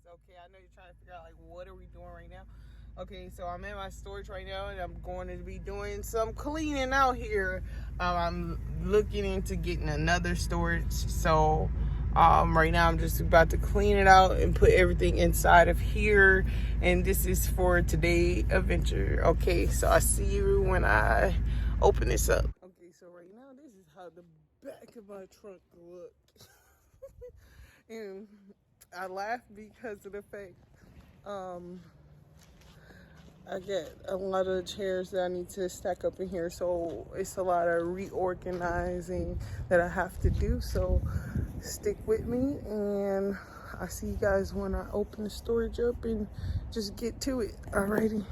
Okay, I know you're trying to figure out, like, what are we doing right now? Okay, so I'm in my storage right now, and I'm going to be doing some cleaning out here. I'm looking into getting another storage, so right now I'm just about to clean it out and put everything inside of here, and this is for today's adventure. Okay, so I see you when I open this up. Okay, so right now this is how the back of my trunk looks. And I laugh because of the fact I get a lot of chairs that I need to stack up in here, so it's a lot of reorganizing that I have to do. So stick with me, and I'll see you guys when I open the storage up and just get to it. Alrighty.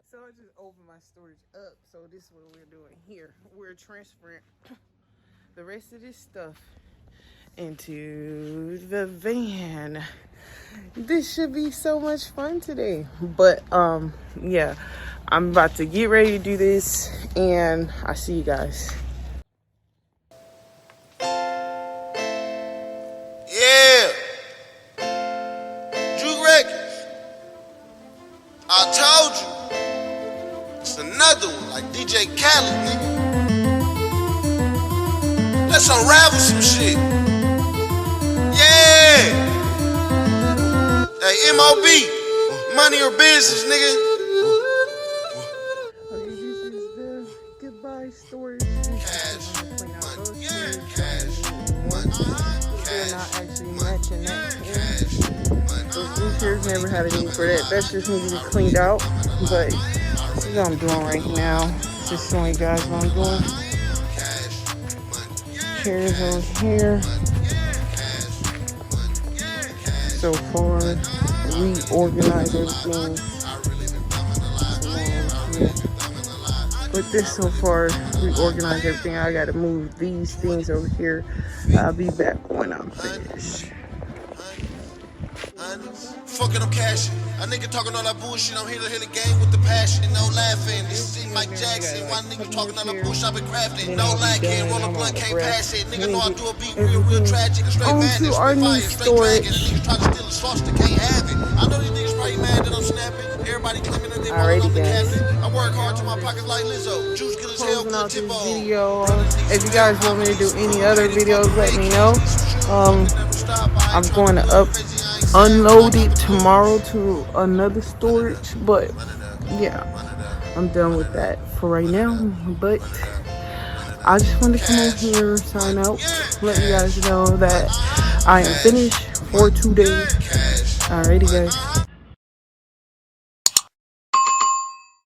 So I just opened my storage up, so this is what we're doing here. We're transferring the rest of this stuff into the van. This should be so much fun today. But yeah, I'm about to get ready to do this, and I'll see you guys. Yeah, Juke Records. I told you, it's another one like DJ Khaled, nigga. Let's unravel some shit. Yeah. Hey, MOB, money or business, nigga. Okay, this is the goodbye storage. Cash, money, yeah, cash, money, They're not actually matching that. cash, money. These chairs never had a need for that. That just needed to be cleaned out. But this is what I'm doing right now. Just showing you guys what I'm doing. Chairs over here. So far, reorganize everything. But this so far, reorganize everything. I gotta move these things over here. I'll be back when I'm finished. Fucking I'm cashing. A nigga talking all that bullshit. I'm here to hit the game with the passion. No laughing. This is Mike Jackson. One nigga talking all that bullshit. I've been crafting. No lag. Can't roll a blunt. Can't pass it. Nigga know I do a beat real tragic. A straight madness. Straight fire. Straight dragon. Niggas try to steal a sauce. They can't have it. I know these niggas probably mad that I'm snapping. Everybody claiming that they want I'm the captain. I work hard to my pockets like Lizzo. Juice good as hell. Good tip video. If you guys want me to do any other videos, let me know. I'm going to unload it tomorrow to another storage, but yeah, I'm done with that for right now. But I just wanted to come over here, sign out, let you guys know that I am finished for today. Alrighty guys.